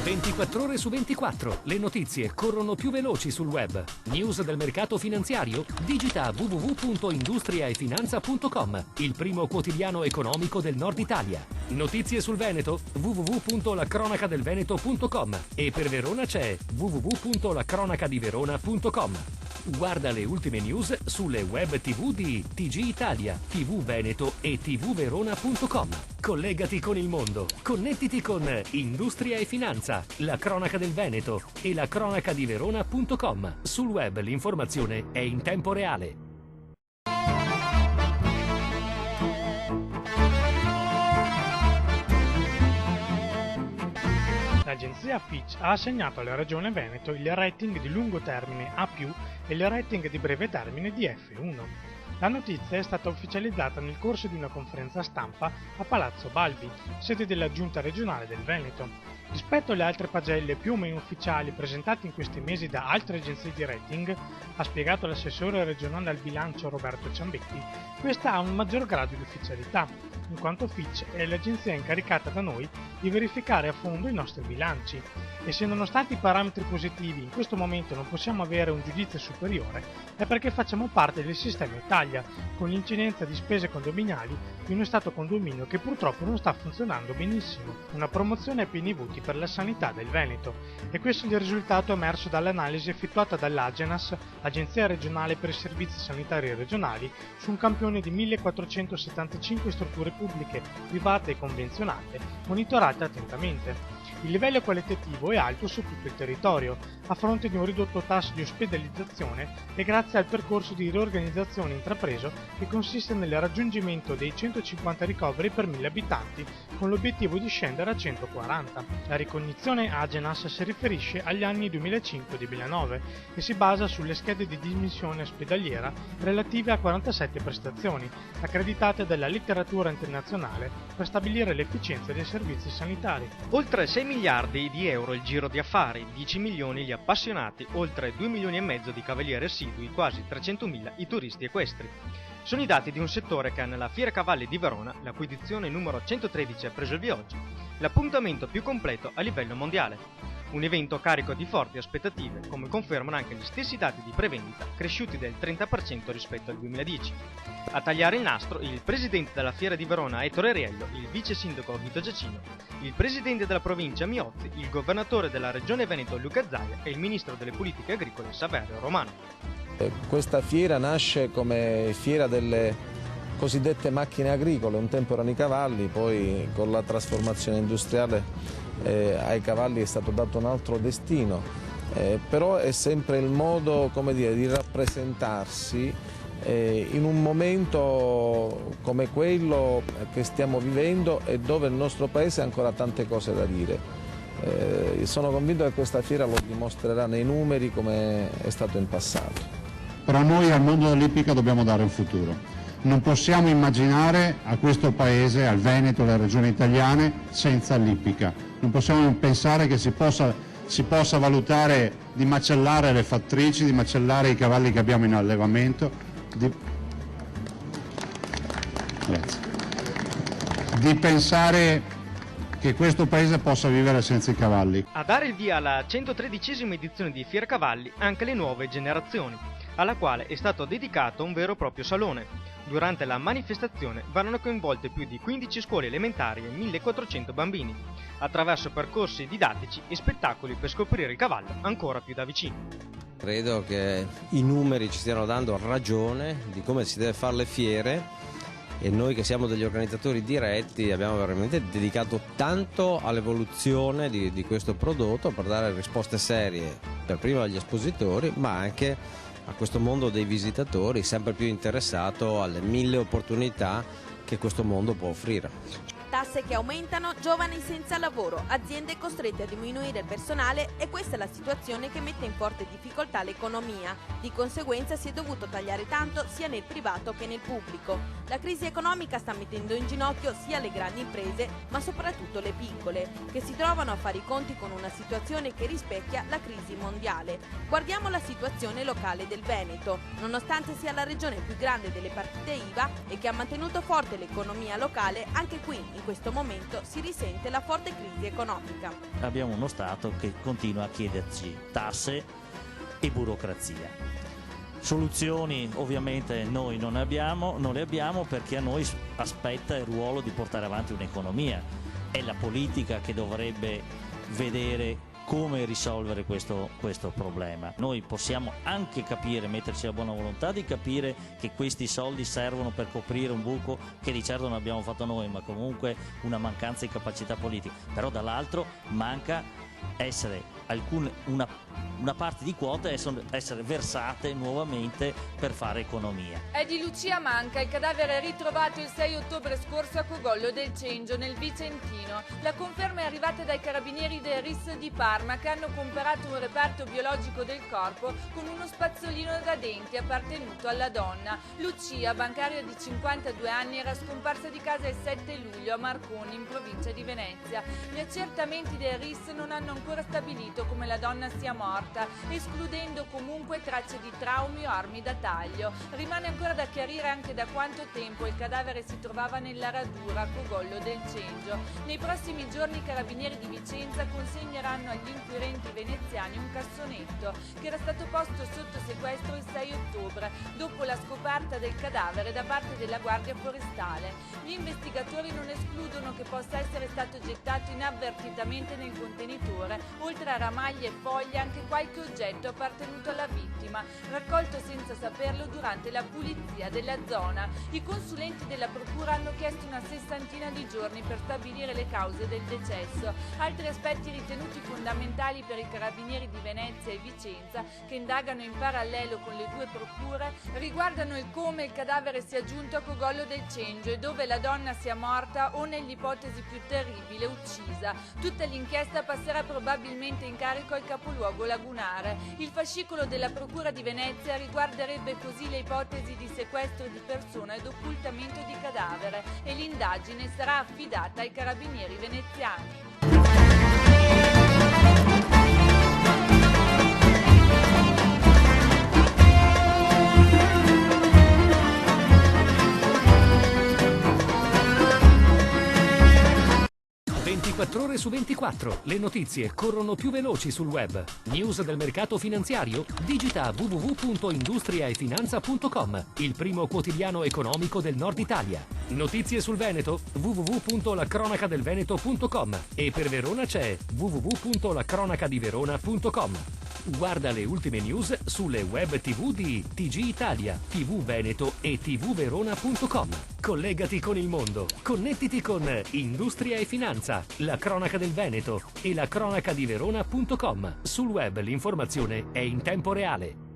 24 ore su 24. Le notizie corrono più veloci sul web. News del mercato finanziario? Digita www.industriaefinanza.com, il primo quotidiano economico del Nord Italia. Notizie sul Veneto? www.lacronacadelveneto.com. E per Verona c'è www.lacronacadiverona.com. Guarda le ultime news sulle web TV di TG Italia, TV Veneto e tvverona.com. Collegati con il mondo. Connettiti con Industria e Finanza, la cronaca del Veneto e la cronacadiverona.com. Sul web l'informazione è in tempo reale. L'agenzia Fitch ha assegnato alla Regione Veneto il rating di lungo termine A+, e il rating di breve termine di F1. La notizia è stata ufficializzata nel corso di una conferenza stampa a Palazzo Balbi, sede della Giunta regionale del Veneto. Rispetto alle altre pagelle più o meno ufficiali presentate in questi mesi da altre agenzie di rating, ha spiegato l'assessore regionale al bilancio Roberto Ciambetti, questa ha un maggior grado di ufficialità, in quanto Fitch è l'agenzia incaricata da noi di verificare a fondo i nostri bilanci. E se nonostante i parametri positivi in questo momento non possiamo avere un giudizio superiore, è perché facciamo parte del sistema Italia, con l'incidenza di spese condominiali di uno Stato condominio che purtroppo non sta funzionando benissimo. Una promozione a pieni voti per la sanità del Veneto. E questo è il risultato emerso dall'analisi effettuata dall'Agenas, Agenzia regionale per i servizi sanitari regionali, su un campione di 1475 strutture pubbliche, private e convenzionate, monitorate attentamente. Il livello qualitativo è alto su tutto il territorio, a fronte di un ridotto tasso di ospedalizzazione e grazie al percorso di riorganizzazione intrapreso che consiste nel raggiungimento dei 150 ricoveri per 1000 abitanti, con l'obiettivo di scendere a 140. La ricognizione Agenas si riferisce agli anni 2005-2009 e si basa sulle schede di dismissione ospedaliera relative a 47 prestazioni, accreditate dalla letteratura internazionale per stabilire l'efficienza dei servizi sanitari. Oltre 6 miliardi di euro il giro di affari, 10 milioni gli appassionati, oltre 2 milioni e mezzo di cavalieri assidui, quasi 300.000 i turisti equestri. Sono i dati di un settore che nella Fiera Cavalli di Verona, la cui edizione numero 113 ha preso il via oggi, l'appuntamento più completo a livello mondiale. Un evento carico di forti aspettative, come confermano anche gli stessi dati di prevendita, cresciuti del 30% rispetto al 2010. A tagliare il nastro il presidente della Fiera di Verona Ettore Riello, il vice sindaco Vito Giacino, il presidente della provincia Miozzi, il governatore della regione Veneto Luca Zaia e il ministro delle politiche agricole Saverio Romano. Questa fiera nasce come fiera delle cosiddette macchine agricole, un tempo erano i cavalli, poi con la trasformazione industriale ai cavalli è stato dato un altro destino, però è sempre il modo, come dire, di rappresentarsi in un momento come quello che stiamo vivendo e dove il nostro Paese ha ancora tante cose da dire. Sono convinto che questa fiera lo dimostrerà nei numeri come è stato in passato. Però noi al mondo dell'ippica dobbiamo dare un futuro. Non possiamo immaginare a questo Paese, al Veneto, alle regioni italiane, senza l'ippica. Non possiamo pensare che si possa valutare di macellare le fattrici, di macellare i cavalli che abbiamo in allevamento, di pensare che questo Paese possa vivere senza i cavalli. A dare il via alla 113esima edizione di Fiera Cavalli anche le nuove generazioni, alla quale è stato dedicato un vero e proprio salone. Durante la manifestazione vanno coinvolte più di 15 scuole elementari e 1400 bambini, attraverso percorsi didattici e spettacoli per scoprire il cavallo ancora più da vicino. Credo che i numeri ci stiano dando ragione di come si deve fare le fiere e noi che siamo degli organizzatori diretti abbiamo veramente dedicato tanto all'evoluzione di questo prodotto per dare risposte serie per prima agli espositori ma anche a questo mondo dei visitatori sempre più interessato alle 1000 opportunità che questo mondo può offrire. Tasse che aumentano, giovani senza lavoro, aziende costrette a diminuire il personale e questa è la situazione che mette in forte difficoltà l'economia. Di conseguenza si è dovuto tagliare tanto sia nel privato che nel pubblico. La crisi economica sta mettendo in ginocchio sia le grandi imprese ma soprattutto le piccole, che si trovano a fare i conti con una situazione che rispecchia la crisi mondiale. Guardiamo la situazione locale del Veneto. Nonostante sia la regione più grande delle partite IVA e che ha mantenuto forte l'economia locale, anche qui in questo momento si risente la forte crisi economica. Abbiamo uno Stato che continua a chiederci tasse e burocrazia. Soluzioni ovviamente noi non le abbiamo perché a noi aspetta il ruolo di portare avanti un'economia. È la politica che dovrebbe vedere come risolvere questo problema. Noi possiamo anche capire, metterci la buona volontà di capire che questi soldi servono per coprire un buco che di certo non abbiamo fatto noi, ma comunque una mancanza di capacità politica. Però dall'altro manca una parte di quote essere versate nuovamente per fare economia. È di Lucia Manca il cadavere ritrovato il 6 ottobre scorso a Cogollo del Cengio, nel Vicentino. La conferma è arrivata dai carabinieri del RIS di Parma, che hanno comparato un reperto biologico del corpo con uno spazzolino da denti appartenuto alla donna. Lucia, bancaria di 52 anni, era scomparsa di casa il 7 luglio a Marconi, in provincia di Venezia. Gli accertamenti del RIS non hanno ancora stabilito come la donna sia morta, escludendo comunque tracce di traumi o armi da taglio. Rimane ancora da chiarire anche da quanto tempo il cadavere si trovava nella radura a Cogollo del Cengio. Nei prossimi giorni i carabinieri di Vicenza consegneranno agli inquirenti veneziani un cassonetto che era stato posto sotto sequestro il 6 ottobre, dopo la scoperta del cadavere da parte della Guardia Forestale. Gli investigatori non escludono che possa essere stato gettato inavvertitamente nel contenitore, oltre a ramaglie e foglie anche qualche oggetto appartenuto alla vittima, raccolto senza saperlo durante la pulizia della zona. I consulenti della procura hanno chiesto una sessantina di giorni per stabilire le cause del decesso. Altri aspetti ritenuti fondamentali per i carabinieri di Venezia e Vicenza, che indagano in parallelo con le due procure, riguardano il come il cadavere sia giunto a Cogollo del Cengio e dove la donna sia morta o, nell'ipotesi più terribile, uccisa. Tutta l'inchiesta passerà probabilmente in carico al capoluogo lagunare. Il fascicolo della Procura di Venezia riguarderebbe così le ipotesi di sequestro di persona ed occultamento di cadavere e l'indagine sarà affidata ai carabinieri veneziani. Ore su 24, le notizie corrono più veloci sul web. News del mercato finanziario? Digita www.industriaefinanza.com, il primo quotidiano economico del Nord Italia. Notizie sul Veneto? www.lacronacadelveneto.com e per Verona c'è www.lacronacadiverona.com. Guarda le ultime news sulle web TV di TG Italia, TV Veneto e tvverona.com. Collegati con il mondo. Connettiti con Industria e Finanza, la cronaca del Veneto e la cronacadiverona.com. Sul web l'informazione è in tempo reale.